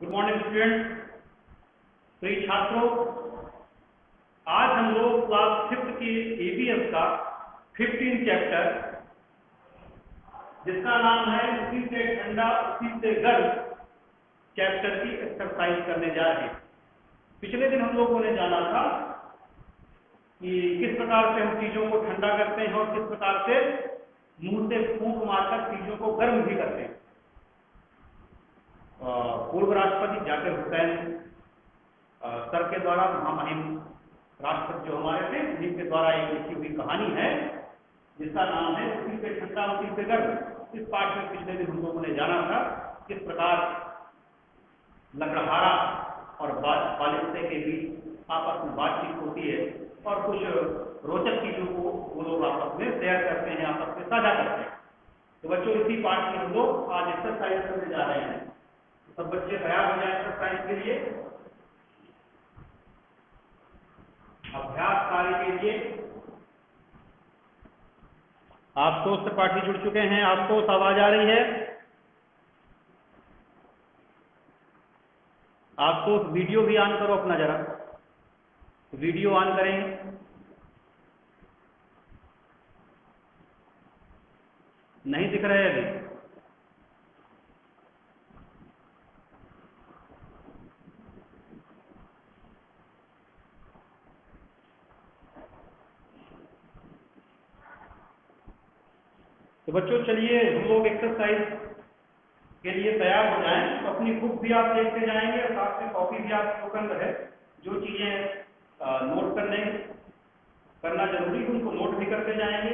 Good morning student. प्रिय छात्रों, आज हम लोग क्लास 5th की एबीएस का 15 चैप्टर जिसका नाम है उसी से ठंडा उसी से गर्म चैप्टर की एक्सरसाइज करने जा रहे हैं। पिछले दिन हम लोगों ने जाना था कि किस प्रकार से हम चीजों को ठंडा करते हैं और किस प्रकार से मुंह से फूंक मारकर चीजों को गर्म भी करते हैं। पूर्व राष्ट्रपति जाकिर हुसैन सर के द्वारा, महामहिम राष्ट्रपति जो हमारे थे, जिनके द्वारा एक लिखी हुई कहानी है जिसका नाम है उसी से ठंडा उसी से गर्म। इस पाठ में पिछले दिन हम लोगों ने जाना था किस प्रकार लकड़हारा और बालिस्ते के बीच आपस में बातचीत होती है और कुछ रोचक चीजों को वो लोग आपस में शेयर करते हैं, आपस में साझा करते हैं। तो बच्चों, इसी पाठ में हम लोग आज एक्सरसाइज करने जा रहे हैं। सब बच्चे तैयार हो जाए एक्सरसाइज के लिए, अभ्यास कार्य के लिए। आशुतोष त्रिपाठी जुड़ चुके हैं। आशुतोष, आवाज आ रही है? आशुतोष, वीडियो भी ऑन करो अपना, जरा वीडियो ऑन करें। नहीं दिख रहे अभी? तो बच्चों चलिए हम लोग एक्सरसाइज के लिए तैयार हो जाएं। तो अपनी बुक भी आप देखते जाएंगे और साथ में कॉपी भी आप ओपन रहे। जो चीजें नोट करना जरूरी है उनको नोट भी करते जाएंगे।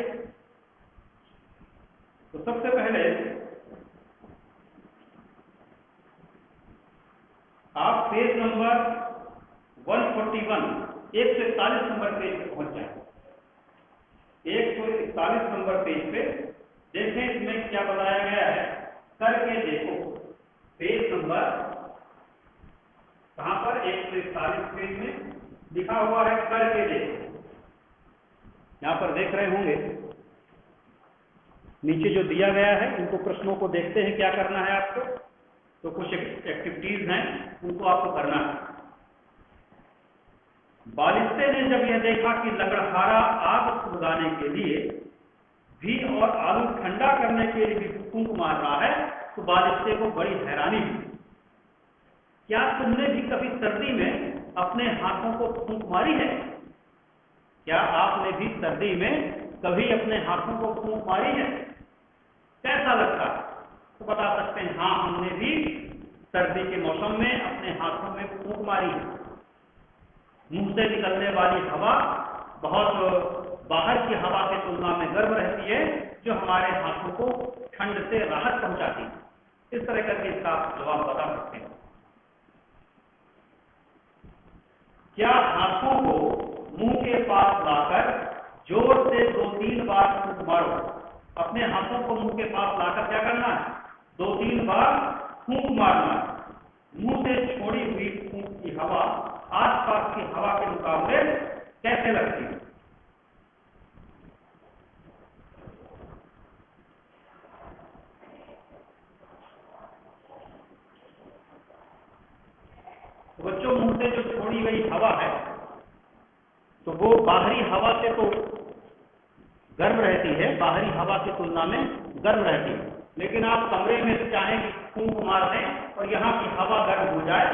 तो सबसे पहले आप पेज नंबर 141 141 नंबर पेज पे पहुंच जाए। 141 नंबर पेज पे देखें इसमें क्या बताया गया है, करके देखो। पेज नंबर कहां पर? 141 पेज में लिखा हुआ है करके देखो। यहां पर देख रहे होंगे नीचे जो दिया गया है, इनको प्रश्नों को देखते हैं क्या करना है आपको। तो कुछ एक्टिविटीज हैं, उनको आपको करना है। बालिस्ते ने जब यह देखा कि लकड़हारा आग सुलगाने के लिए भी और आलू ठंडा करने के लिए भी फूंक मार रहा है, तो बालिस्ते को बड़ी हैरानी हुई। क्या तुमने भी कभी सर्दी में अपने हाथों को फूंक मारी है? क्या आपने भी सर्दी में कभी अपने हाथों को फूंक मारी है? कैसा लगता? तो बता सकते हैं हाँ, हमने भी सर्दी के मौसम में अपने हाथों में फूंक मारी है। मुंह से निकलने वाली हवा बहुत बाहर की हवा की तुलना में गर्म रहती है, जो हमारे हाथों को ठंड से राहत पहुंचाती है। इस तरह करके इसका आप जवाब बता सकते हैं। क्या हाथों को मुंह के पास लाकर जोर से 2-3 बार फूंक मारो। अपने हाथों को मुंह के पास लाकर क्या करना है? 2-3 बार फूंक मारना है। मुंह से छोड़ी हुई फूंक की हवा आसपास की हवा के मुकाबले कैसे लगती है? तो बच्चों, मुंह से जो छोड़ी गई हवा है तो वो बाहरी हवा से तो गर्म रहती है, बाहरी हवा की तुलना में गर्म रहती है। लेकिन आप कमरे में चाहें कि फूंक मार दें और यहाँ की हवा गर्म हो जाए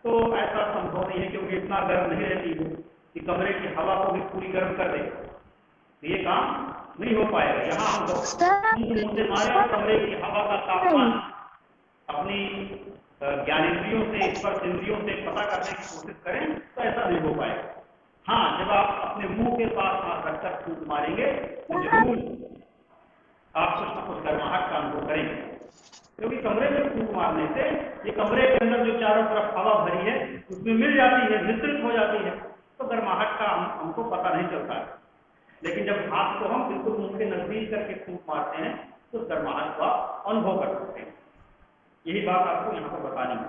तो ऐसा संभव नहीं है, क्योंकि इतना गर्म नहीं रहती वो कि कमरे की हवा को भी पूरी गर्म कर दे। तो ये काम नहीं हो पाएगा। यहाँ हम मुंह से मारे और कमरे की हवा का तापमान अपनी ज्ञानेंद्रियों से, स्पर्श इंद्रियों से पता करने की कोशिश करें तो ऐसा नहीं हो पाएगा। हाँ, जब आप अपने मुंह के पास हाथ रखकर फूंक मारेंगे तो जरूर आप कुछ न कुछ गर्माहट का अनुभव करेंगे, क्योंकि कमरे में फूंक मारने से ये कमरे के अंदर जो चारों तरफ हवा भरी है उसमें मिल जाती है, मिश्रित हो जाती है, तो गर्माहट का हमको पता नहीं चलता है। लेकिन जब हाथ को हम बिल्कुल मुंह के नजदीक करके फूंक मारते हैं तो गर्माहट का अनुभव कर सकते हैं। यही बात आपको यहाँ पर बतानी है।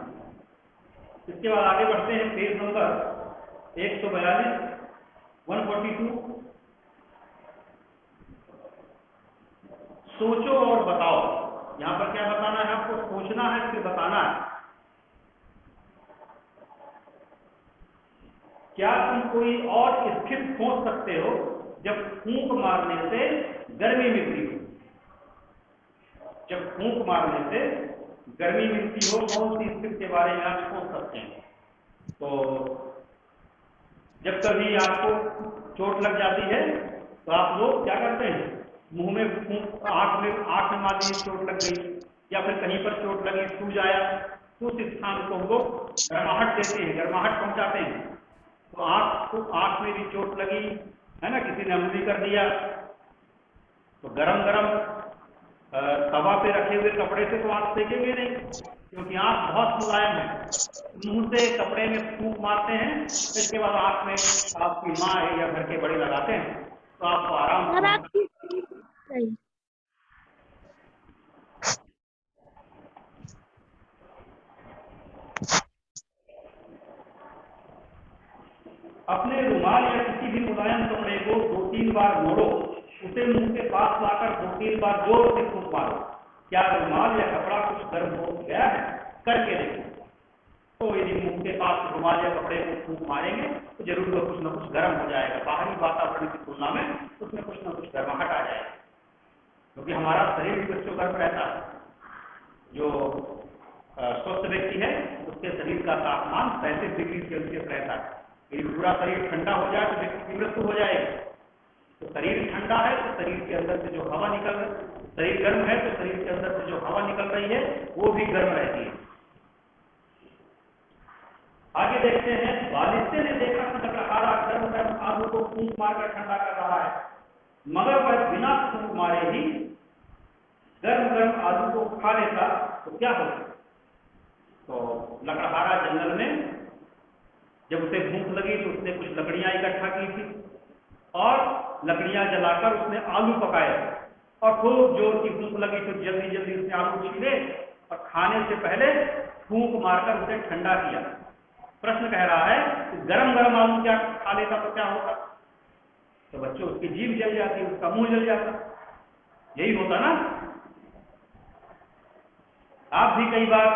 इसके बाद आगे बढ़ते हैं। Page number 142 142। सोचो और बताओ। यहाँ पर क्या बताना है आपको? सोचना है फिर बताना है। तुम कोई और स्थिति सोच सकते हो जब फूंक मारने से गर्मी मिलती हो? जब फूंक मारने से गर्मी मिलती हो, कौन सी स्थिति के बारे में आप सोच सकते हैं? तो जब कभी आपको चोट लग जाती है तो आप लोग क्या करते हैं? मुंह में फूंक, आंख में मान लीजिए चोट लग गई या फिर कहीं पर चोट लगी, सूज आया, तो उस स्थान को हम लोग गर्माहट देते हैं, गर्माहट पहुंचाते हैं। तो आंख में भी चोट लगी है ना, किसी ने अंगुली कर दिया, तो गरम गरम तवा पे रखे हुए कपड़े से तो आंख सेकेंगे नहीं, क्योंकि आंख बहुत मुलायम है। मुंह से कपड़े में फूंक मारते हैं, इसके बाद आंख में आपकी माँ है या घर के बड़े लगाते हैं, तो आपको आराम। अपने रुमाल या किसी भी मुलायम कपड़े को 2-3 बार मोड़ो, उसे मुंह के पास लाकर 2-3 बार जोर से फूंक मारो। क्या रुमाल या कपड़ा कुछ गर्म हो गया है? करके देखो। तो यदि मुंह के पास रुमाल या कपड़े को फूंक मारेंगे तो जरूर कुछ न कुछ गर्म हो जाएगा, बाहरी वातावरण की तुलना में उसमें कुछ न कुछ गर्माहट आ जाएगा, क्योंकि हमारा शरीर भी बच्चों गर्म रहता है। जो स्वस्थ व्यक्ति है उसके शरीर का तापमान 35 डिग्री सेल्सियस रहता है। यदि पूरा शरीर ठंडा हो जाए तो व्यक्ति की मृत्यु हो जाएगी। तो शरीर ठंडा है तो शरीर के अंदर से जो हवा निकल रही है, शरीर गर्म है तो शरीर के अंदर से जो हवा निकल रही है वो भी गर्म रहती है। आगे देखते हैं, बालिस्ते ने देखा कि लकड़हारा गर्म गर्म आलू को फूंक मारकर ठंडा कर रहा है, मगर वह बिना फूंक मारे ही गर्म गर्म आलू को खा लेता तो क्या होता? तो लकड़हारा जंगल में जब उसे भूख लगी तो उसने कुछ लकड़ियां इकट्ठा की थी और लकड़ियां जलाकर उसने आलू पकाए, और खूब जोर की भूख लगी तो जल्दी जल्दी उसने आलू छीले और खाने से पहले फूंक मारकर उसे ठंडा किया। प्रश्न कह रहा है कि गरम गरम आलू क्या खा लेता तो क्या होता? तो बच्चों, उसकी जीभ जल जाती, उसका मुंह जल जाता, यही होता ना। आप भी कई बार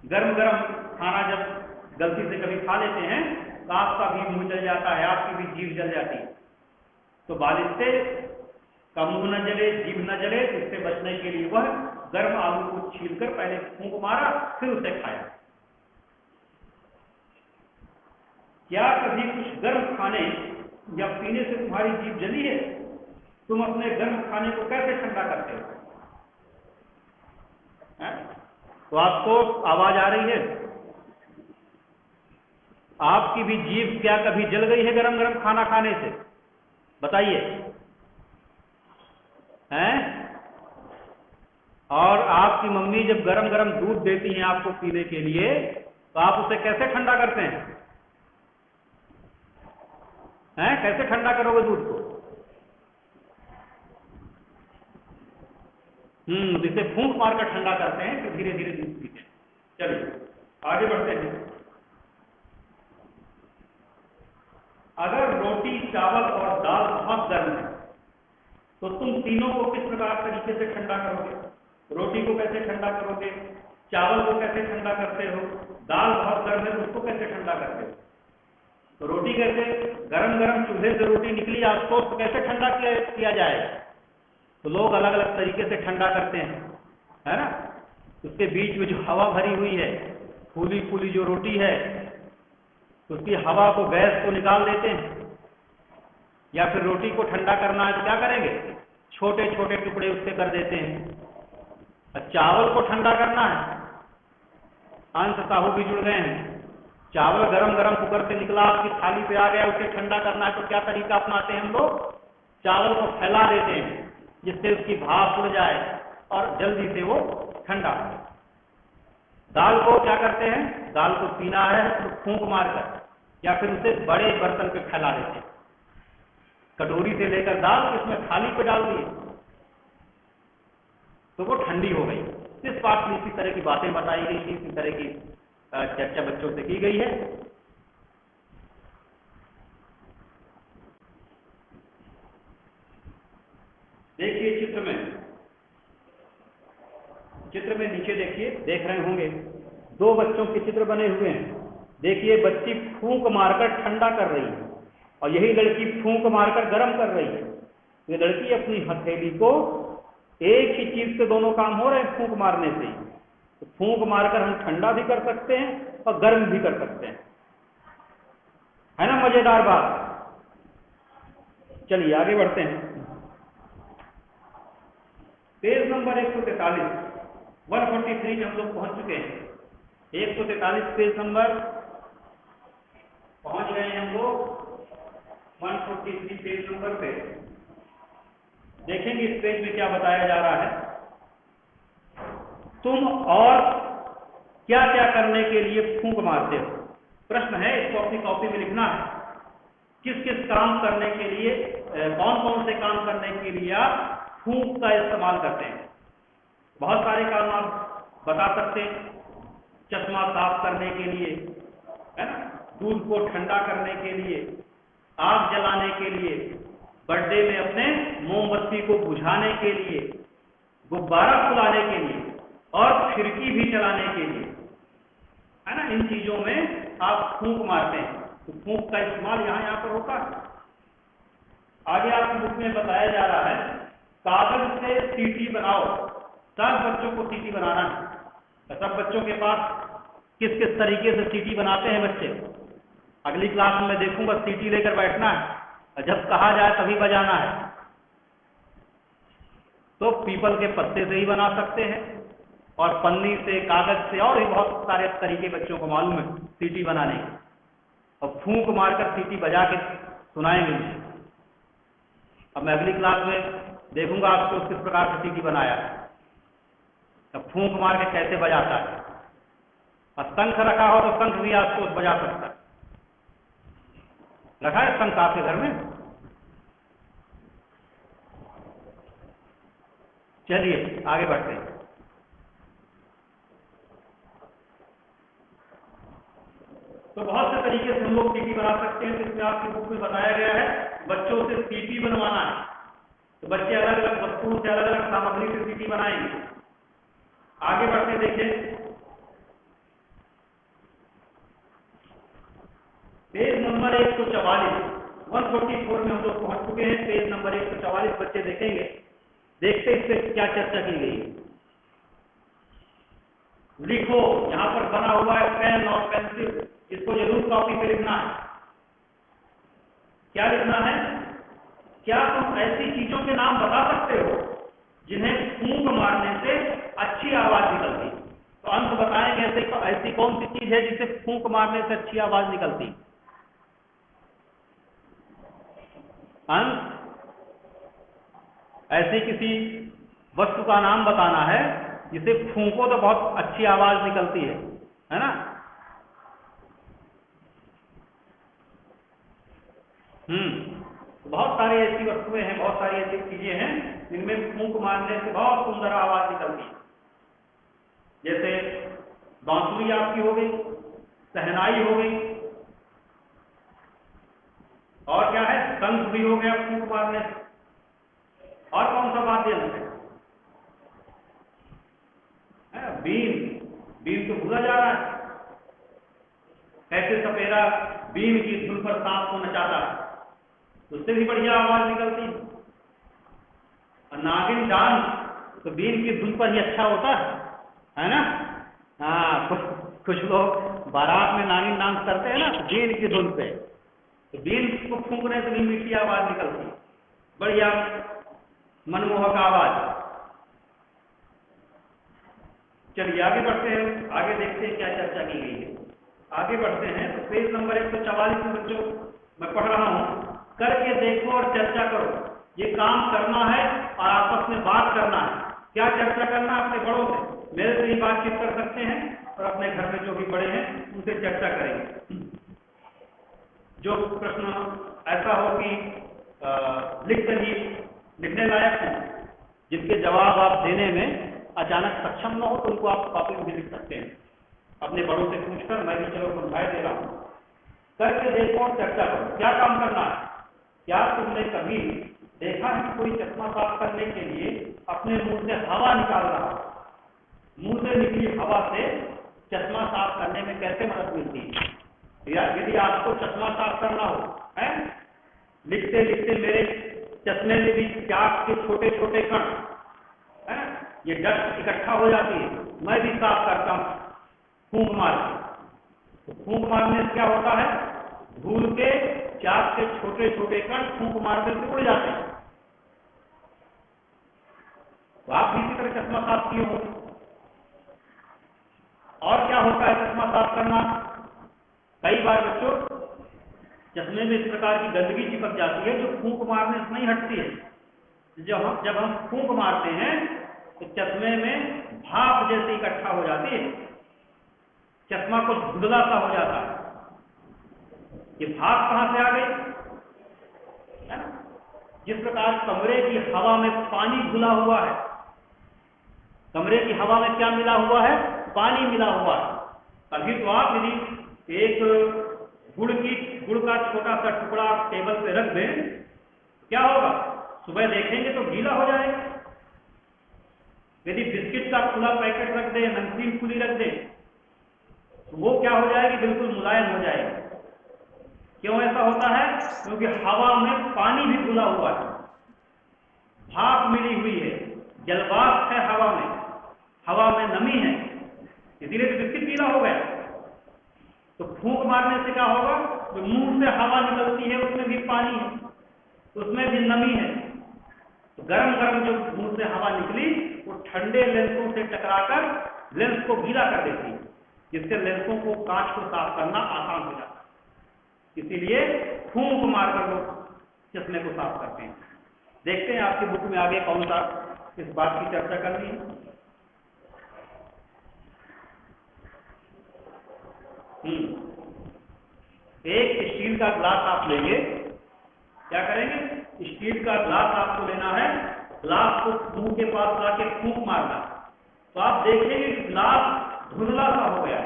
गरम गरम खाना जब गलती से कभी खा लेते हैं तो आपका भी मुंह जल जाता है, आपकी भी जीभ जल जाती है। तो बालिस्ते का मुंह न जले, जीभ न जले, तो इससे बचने के लिए वह गर्म आलू को छीलकर पहले फूंक मारा, फिर उसे खाया। क्या कभी कुछ गर्म खाने या पीने से तुम्हारी जीभ जली है? तुम अपने गर्म खाने को कैसे ठंडा करते हो? तो आपको आवाज आ रही है? आपकी भी जीभ क्या कभी जल गई है गरम गरम खाना खाने से? बताइए। हैं? और आपकी मम्मी जब गरम गरम दूध देती हैं आपको पीने के लिए, तो आप उसे कैसे ठंडा करते हैं? कैसे ठंडा करोगे दूध को? जिसे फूंक मारकर ठंडा करते हैं, तो धीरे धीरे दूध पीते हैं। चलिए आगे बढ़ते हैं। अगर रोटी, चावल और दाल बहुत गर्म है तो तुम तीनों को किस प्रकार तरीके से ठंडा करोगे? रोटी को कैसे ठंडा करोगे? चावल को कैसे ठंडा करते हो? दाल बहुत गर्म है तो उसको कैसे ठंडा करते हो? तो रोटी कैसे, गरम गरम चूल्हे से रोटी निकली आपको, तो कैसे ठंडा किया जाए? तो लोग अलग अलग तरीके से ठंडा करते हैं, है ना। उसके बीच में जो हवा भरी हुई है, फूली फूली जो रोटी है, तो उसकी हवा को, गैस को निकाल देते हैं। या फिर रोटी को ठंडा करना है तो क्या करेंगे? छोटे छोटे टुकड़े उससे कर देते हैं। और चावल को ठंडा करना है, अंश साहू भी जुड़ गए हैं। चावल गरम गरम कुकर से निकला, आपकी थाली पे आ गया, उसे ठंडा करना है तो क्या तरीका अपनाते हैं हम लोग? चावल को फैला देते हैं जिससे उसकी भाप उड़ जाए और जल्दी से वो ठंडा हो जाए। दाल को क्या करते हैं? दाल को पीना है तो फूंक मारकर या फिर उसे बड़े बर्तन पे फैला देते हैं। कटोरी से लेकर दाल इसमें थाली पे डाल दी तो वो ठंडी हो गई। इस पाठ में इसी तरह की बातें बताई गई थी, इसी तरह की चर्चा बच्चों से की गई है। देखिए चित्र में नीचे देखिए, देख रहे होंगे, दो बच्चों के चित्र बने हुए हैं। देखिए बच्ची फूंक मारकर ठंडा कर रही है और यही लड़की फूंक मारकर गर्म कर रही है। ये लड़की अपनी हथेली को, एक ही चीज से दोनों काम हो रहे हैं फूंक मारने से ही। तो फूंक मारकर हम ठंडा भी कर सकते हैं और गर्म भी कर सकते हैं, है ना मजेदार बात। चलिए आगे बढ़ते हैं। पेज नंबर 143, 143 में हम लोग पहुंच चुके हैं। 143 पेज नंबर पहुंच गए हैं हम लोग। 143 पेज नंबर पे देखेंगे इस पेज में क्या बताया जा रहा है। तुम और क्या क्या करने के लिए फूंक मारते हो? प्रश्न है, इसको अपनी कॉपी में लिखना है। किस किस काम करने के लिए, कौन कौन से काम करने के लिए आप फूंक का इस्तेमाल करते हैं? बहुत सारे काम आप बता सकते हैं। चश्मा साफ करने के लिए, है ना, दूध को ठंडा करने के लिए, आग जलाने के लिए, बर्थडे में अपने मोमबत्ती को बुझाने के लिए, गुब्बारा फुलाने के लिए और खिड़की भी चलाने के लिए, है ना। इन चीजों में आप फूंक मारते हैं। तो फूंक का इस्तेमाल यहाँ पर होता है। आगे आपकी बुक में बताया जा रहा है, कागज से सीटी बनाओ। सब बच्चों को सीटी बनाना है। सब बच्चों के पास किस किस तरीके से सीटी बनाते हैं बच्चे? अगली क्लास में देखूंगा सीटी लेकर बैठना है और जब कहा जाए तभी बजाना है। तो पीपल के पत्ते से ही बना सकते हैं और पन्नी से, कागज से, और भी बहुत सारे तरीके बच्चों को मालूम है सीटी बनाने के। और फूंक मारकर सीटी बजा के सुनाएंगे मुझे। अब मैं अगली क्लास में देखूंगा आपको किस प्रकार से सीटी बनाया है, तब फूंक मार के कैसे बजाता है। और शंख रखा हो तो शंख भी आपको बजा सकता है। रखा है शंख आपके घर में? चलिए आगे बढ़ते हैं। तो बहुत से तरीके से हम लोग सीटी बना सकते हैं। जिसमें आपकी बुक में बताया गया है बच्चों से सीटी बनवाना है। तो बच्चे अलग अलग वस्तुओं से, अलग अलग सामग्री से सीटी बनाएंगे। आगे बढ़ते देखिए, पेज नंबर 144, 144 में हम लोग पहुंच चुके हैं। पेज नंबर 144 बच्चे देखेंगे। देखते इस पे क्या चर्चा की गई। लिखो, यहां पर बना हुआ है पेन और पेंसिल, इसको जरूर कॉपी पे लिखना है। क्या लिखना है? क्या तुम ऐसी चीजों के नाम बता सकते हो जिन्हें फूंक मारने से अच्छी आवाज निकलती? तो अंत बताएंगे ऐसी कौन सी चीज है जिसे फूंक मारने से अच्छी आवाज निकलती। अंत ऐसी किसी वस्तु का नाम बताना है जिसे फूंको तो बहुत अच्छी आवाज निकलती है ना। बहुत सारी ऐसी वस्तुएं हैं, बहुत सारी ऐसी चीजें हैं जिनमें फूंक मारने से बहुत सुंदर आवाज निकलती है। जैसे बांसुरी आपकी हो गई, शहनाई हो गई, और क्या है, शंख भी हो गया फूंक मारने से। और कौन सा वाद्य यंत्र है? बीन तो भूला जा रहा है। कैसे सपेरा बीन की धुन पर सांप को नचाता है, उससे भी बढ़िया आवाज निकलती है। और नागिन डांस तो बीन की धुन पर ही अच्छा होता है ना। हाँ, कुछ लोग बारात में नागिन डांस करते हैं ना बीन की धुन पे, तो बीन को फूंकने से भी मीठी आवाज निकलती है, बढ़िया मनमोहक आवाज। चलिए आगे बढ़ते हैं, आगे देखते हैं क्या चर्चा की गई है। आगे बढ़ते हैं तो पेज नंबर 144 में बच्चों मैं पढ़ रहा हूं, करके देखो और चर्चा करो। ये काम करना है और आपस में बात करना है। क्या चर्चा करना है? अपने बड़ों से, मेरे से ही बातचीत कर सकते हैं और अपने घर में जो भी बड़े हैं उनसे चर्चा करेंगे। जो प्रश्न ऐसा हो कि लिखने लायक हो, जिसके जवाब आप देने में अचानक सक्षम न हो, तो उनको आप कॉपी में भी लिख सकते हैं अपने बड़ों से पूछकर। मैं भी चलो समझाए दे रहा हूं। करके देखो और चर्चा करो। क्या काम करना है? क्या तुमने कभी देखा है कोई चश्मा साफ करने के लिए अपने मुंह से हवा निकाल रहा? मुंह से निकली हवा से चश्मा साफ करने में कैसे मदद मिलती है? या यदि आपको चश्मा साफ करना हो, है, लिखते लिखते मेरे चश्मे में भी प्याज के छोटे छोटे कण, है, ये डस्ट इकट्ठा हो जाती है, मैं भी साफ करता हूं फूंक मार के। तो फूंक मारने से क्या होता है, धूल के प्याज के छोटे छोटे कण फूंक मारने से उड़ जाते हैं। तो आप भी इसी तरह चश्मा साफ किए हो। और क्या होता है चश्मा साफ करना, कई बार बच्चों चश्मे में इस प्रकार की गंदगी चिपक जाती है जो फूंक मारने से नहीं हटती है। जब हम फूंक मारते हैं तो चश्मे में भाप जैसे इकट्ठा हो जाती है, चश्मा कुछ धुंधला सा हो जाता है। ये भाप कहां से आ गई, है ना? जिस प्रकार कमरे की हवा में पानी घुला हुआ है, कमरे की हवा में क्या मिला हुआ है, पानी मिला हुआ है। तभी तो आप यदि एक गुड़ का छोटा सा टुकड़ा टेबल पे रख दें, क्या होगा, सुबह देखेंगे तो गीला हो जाएगा। यदि बिस्किट का खुला पैकेट रख दें, नमकीन खुली रख दें, तो वो क्या हो जाएगी, बिल्कुल मुलायम हो जाएगी। क्यों ऐसा होता है, क्योंकि हवा में पानी भी घुला हुआ है, भाप मिली हुई है, जलवाष्प है हवा में नमी है, इसीलिए तो बिस्किट गीला हो गया। तो फूंक मारने से क्या होगा, जो मुंह से हवा निकलती है उसमें भी पानी है, उसमें भी नमी है। तो गरम गरम जो मुंह से हवा निकली वो ठंडे लेंसों से टकराकर लेंस को गीला कर देती है, जिससे लेंसों को, कांच को साफ करना आसान हो जाता है। इसीलिए फूंक मारकर लोग चश्मे को साफ करते हैं। देखते हैं आपकी बुक में आगे कौन सा इस बात की चर्चा करनी है। एक स्टील का ग्लास आप लेंगे, क्या करेंगे, स्टील का ग्लास आपको लेना है, ग्लास को मुंह के पास लाके फूंक मारना, तो आप देखेंगे कि ग्लास धुंधला सा हो गया।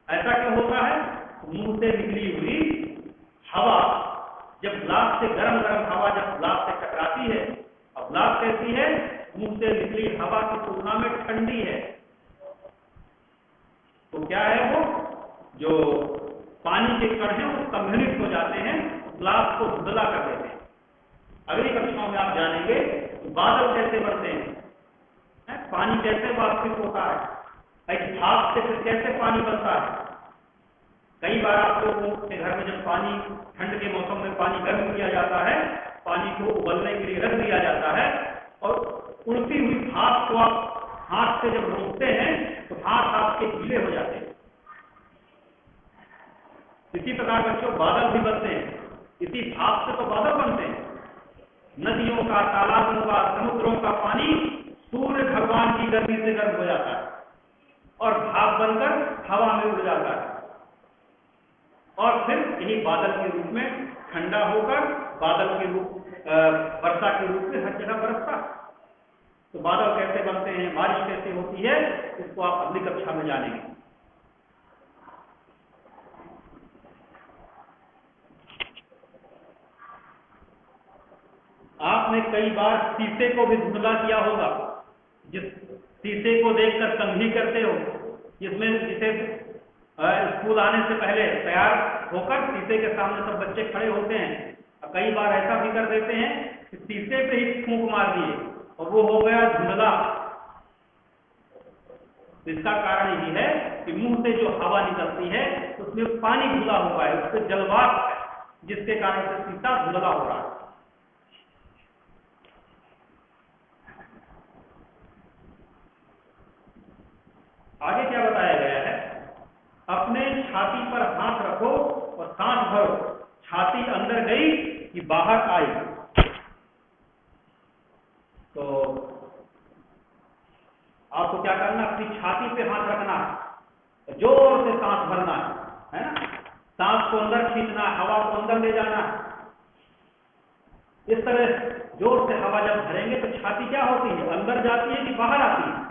ऐसा क्यों होता है, मुंह से निकली हुई हवा, जब ग्लास से गरम गरम हवा जब ग्लास से टकराती है, अब ग्लास कैसी है, मुंह से निकली हवा की तुलना में ठंडी है, तो क्या है, वो जो पानी के कण हैं वो सम्मिलित हो जाते हैं, ग्लास को धुंधला कर देते हैं। अगली कक्षाओं में आप जानेंगे कि बादल कैसे बनते हैं, पानी कैसे वाष्पित होता है, इस भाप से फिर कैसे पानी बनता है। कई बार आप लोगों के घर में जब पानी, ठंड के मौसम में पानी गर्म किया जाता है, पानी को उबलने के लिए रख दिया जाता है, और उड़ती हुई भाप को आप हाथ से जब रोकते हैं तो हाथ आपके गीले हो जाते हैं। इसी प्रकार बच्चों बादल भी बनते हैं, इसी भाप से तो बादल बनते हैं। नदियों का, तालाबों का, समुद्रों का पानी सूर्य भगवान की गर्मी से गर्म हो जाता है और भाप बनकर हवा में उड़ जाता है, और फिर यही बादल के रूप में ठंडा होकर बादल के रूप, वर्षा के रूप में हर जगह बरसता है। तो बादल कैसे बनते हैं, बारिश कैसे होती है, इसको आप अगली कक्षा में जानेंगे। आपने कई बार शीशे को भी धुंधला किया होगा, जिस शीशे को देखकर संधि करते हो, जिसे स्कूल आने से पहले तैयार होकर शीशे के सामने सब बच्चे खड़े होते हैं, और कई बार ऐसा भी कर देते हैं कि शीशे पे ही फूंक मार दिए और वो हो गया धुंधला। इसका कारण यही है कि मुंह से जो हवा निकलती है उसमें पानी घुला हुआ है, उसमें जलवाष्प है, जिसके कारण से शीशा धुंधला हो रहा है। आगे क्या बताया गया है, अपने छाती पर हाथ रखो और सांस भरो, छाती अंदर गई कि बाहर आई। तो आपको क्या करना, अपनी छाती पे हाथ रखना है, जोर से सांस भरना है ना, सांस को अंदर खींचना, हवा को अंदर ले जाना। इस तरह जोर से हवा जब भरेंगे तो छाती क्या होती है, अंदर जाती है कि बाहर आती है।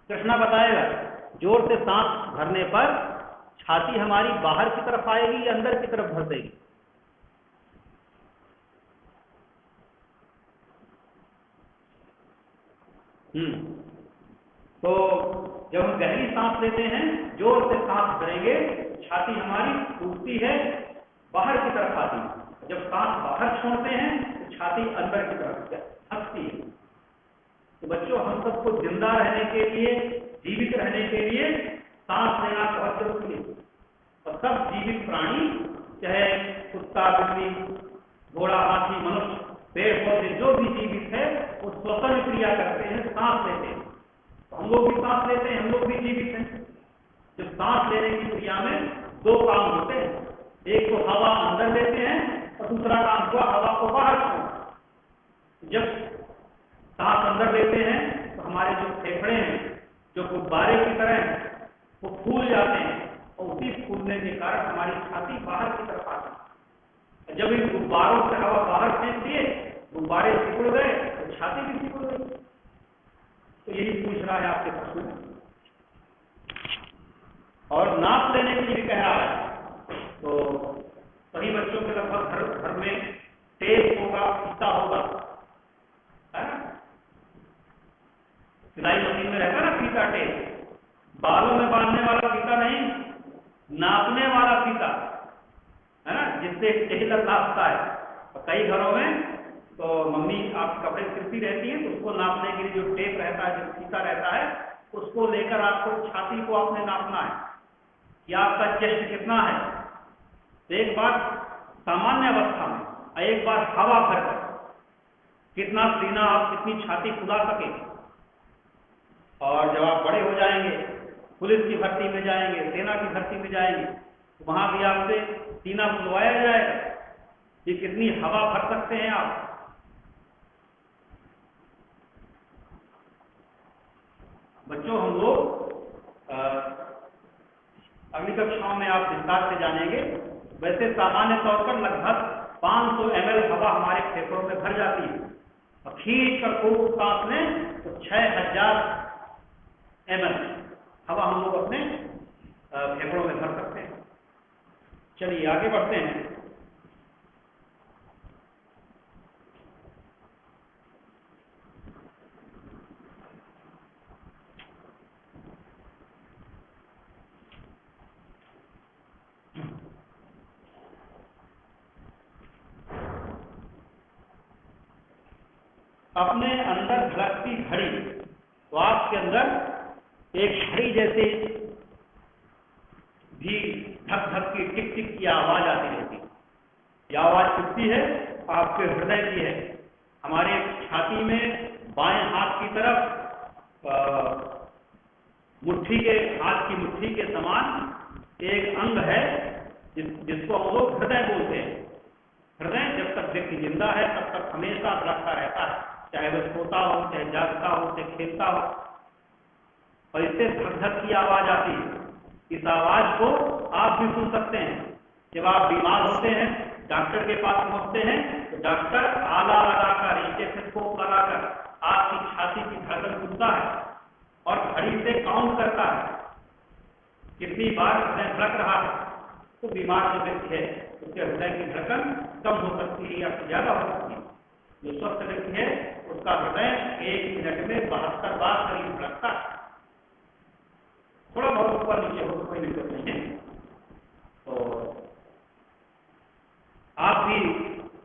कृष्णा बताएगा, जोर से सांस भरने पर छाती हमारी बाहर की तरफ आएगी या अंदर की तरफ भर देगी। तो जब हम गहरी सांस लेते हैं, जोर से सांस भरेंगे, छाती हमारी फूलती है, बाहर की तरफ आती है। जब सांस बाहर छोड़ते हैं तो छाती अंदर की तरफ धंसती है। तो बच्चों, हम सबको जिंदा रहने के लिए, जीवित रहने के लिए सांस लेना बहुत जरूरी है। और सब जीवित प्राणी, चाहे कुत्ता, बिल्ली, घोड़ा, हाथी, मनुष्य, पेड़ पौधे, जो भी जीवित है, वो श्वसन क्रिया करते हैं, सांस लेते हैं। तो हम लोग भी सांस लेते हैं, हम लोग भी जीवित हैं। जब सांस लेने की क्रिया में दो काम होते हैं, एक तो हवा अंदर लेते हैं और दूसरा काम हुआ हवा को बाहर छोड़ना। जब सांस अंदर लेते हैं तो हमारे जो फेफड़े हैं, जो गुब्बारे की तरह हैं, वो फूल जाते हैं और उसी फूलने के कारण हमारी छाती बाहर की तरफ आती है। जब इन गुब्बारों से हवा बाहर फेंक दिए, गुब्बारे सिकुड़ गए तो छाती भी सिकुड़ गई। तो यही पूछ रहा है आपके प्रश्न में। और नाप लेने के लिए भी कह रहा है। तो सभी बच्चों के लगभग घर में टेप होगा, फीता होगा, है ना? सिलाई मशीन में रहता ना फीता, टेप, बालों में बांधने वाला फीता नहीं, नापने वाला फीता, है ना, जिससे टेलर नापता है। और कई घरों में तो मम्मी आप कपड़े सिलती रहती हैं, तो उसको नापने के लिए जो टेप रहता है, जो फीता रहता है, उसको लेकर आपको छाती को आपने नापना है कि आपका चेस्ट कितना है। तो एक बार सामान्य अवस्था में और एक बार हवा भरकर कितना सीना आप, कितनी छाती फुला सके। और जब आप बड़े हो जाएंगे, पुलिस की भर्ती में जाएंगे, सेना की भर्ती में जाएंगे, तो वहां भी आपसे सीना फुलवाया जाएगा कि कितनी हवा भर सकते हैं आप। बच्चों, हम लोग अगली कक्षाओं में आप विस्तार से जानेंगे। वैसे सामान्य तौर पर लगभग 500 ml हवा हमारे फेफड़ों में भर जाती है और खींच कर खूब सांस लें तो 6000 ml हवा हम लोग अपने फेफड़ों में भर सकते हैं। चलिए आगे बढ़ते हैं। अपने अंदर धड़कती घड़ी, तो आपके अंदर एक घड़ी जैसे भी धक धक की, टिक टिक की आवाज आती रहती है। यह आवाज किसकी है? आपके हृदय की है। हमारे छाती में बाएं हाथ की तरफ मुट्ठी के, हाथ की मुट्ठी के समान एक अंग है जिसको हम लोग हृदय बोलते हैं। हृदय जब तक व्यक्ति जिंदा है तब तक हमेशा धड़कता रहता है, चाहे वह सोता हो, चाहे जागता हो, चाहे खेलता हो, और इससे धक धक की आवाज आती है। इस आवाज को आप भी सुन सकते हैं। जब आप बीमार होते हैं, डॉक्टर के पास पहुंचते हैं, तो डॉक्टर आला लगाकर, स्टेथोस्कोप लगाकर आपकी छाती की धड़कन सुनता है और घड़ी से काउंट करता है कितनी बार हृदय धड़क रहा है। तो बीमार जो व्यक्ति है उसके हृदय की धड़कन कम हो सकती है या ज्यादा हो सकती है। जो स्वस्थ व्यक्ति है उसका हृदय 1 मिनट में 72 बार करीब धड़कता है। थोड़ा बहुत ऊपर नीचे हो तो कोई दिक्कत नहीं है। तो आप भी,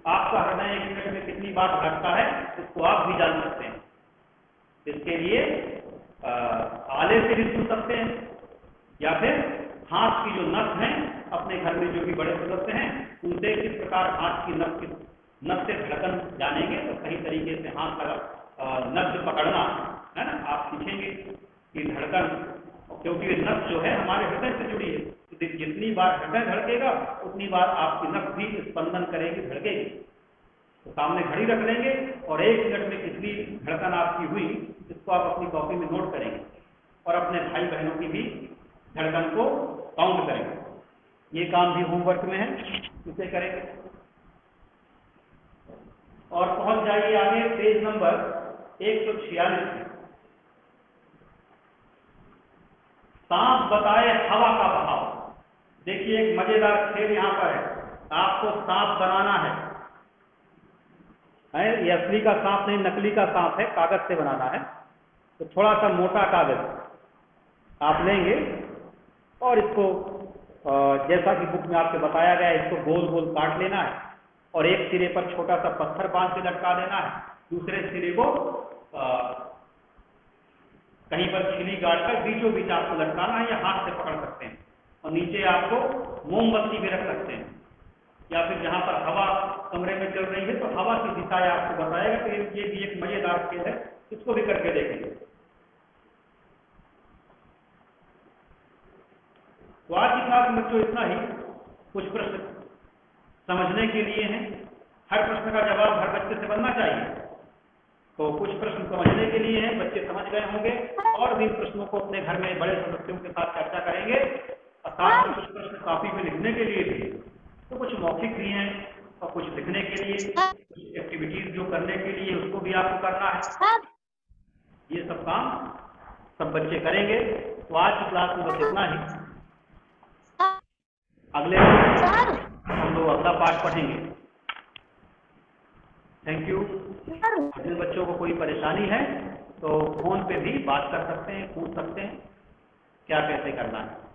आपका हृदय 1 मिनट में कितनी बार धड़कता है इसको आप भी जान सकते हैं। इसके लिए आले से भी सुन सकते हैं या फिर हाथ की जो नस है, अपने घर में जो भी बड़े सदस्य हैं उनसे किस प्रकार हाथ की नस से धड़कन जानेंगे तो सही तरीके से हाथ लगा नस पकड़ना, है ना, आप सीखेंगे कि धड़कन, क्योंकि नस जो है हमारे हृदय से जुड़ी है, जितनी बार हृदय धड़केगा उतनी बार आपकी नस भी स्पंदन करेगी, धड़केगी। तो सामने घड़ी रख लेंगे और 1 मिनट में कितनी धड़कन आपकी हुई इसको आप अपनी कॉपी में नोट करेंगे और अपने भाई बहनों की भी धड़कन को काउंट करेंगे। ये काम भी होमवर्क में है, इसे करेंगे। और पहुंच जाइए आगे पेज नंबर 146 में। सांस बताए हवा का बहाव। देखिए एक मजेदार खेल यहाँ पर है। आपको सांप बनाना है, ये असली का सांप नहीं, नकली का सांप है, कागज से बनाना है। तो थोड़ा सा मोटा कागज आप लेंगे और इसको जैसा कि बुक में आपको बताया गया है, इसको गोल गोल काट लेना है और एक सिरे पर छोटा सा पत्थर बांध के लटका देना है, दूसरे सिरे को कहीं पर खिली गाड़कर बीचों बीच आपको लटकाना है, या हाथ से पकड़ सकते हैं और नीचे आपको मोमबत्ती भी रख सकते हैं, या फिर जहां पर हवा कमरे में चल रही है तो हवा की दिशा आपको बताएगा। तो ये भी एक मजेदार खेल है, इसको भी करके देखेंगे। तो आज की क्लास में बच्चों इतना ही। कुछ प्रश्न समझने के लिए हैं, हर प्रश्न का जवाब हर बच्चे से बनना चाहिए, तो कुछ प्रश्न समझने के लिए हैं, बच्चे समझ गए होंगे, और भी प्रश्नों को अपने घर में बड़े सदस्यों के साथ चर्चा करेंगे, और साथ में कुछ प्रश्न कॉपी में लिखने के लिए भी, तो कुछ मौखिक भी हैं और कुछ लिखने के लिए, कुछ एक्टिविटीज जो करने के लिए उसको भी आपको करना है। ये सब काम सब बच्चे करेंगे। तो आज की क्लास में बस इतना ही। अगले हम लोग अगला पाठ पढ़ेंगे। Thank you. जिन बच्चों को कोई परेशानी है तो फोन पे भी बात कर सकते हैं, पूछ सकते हैं क्या कैसे करना है।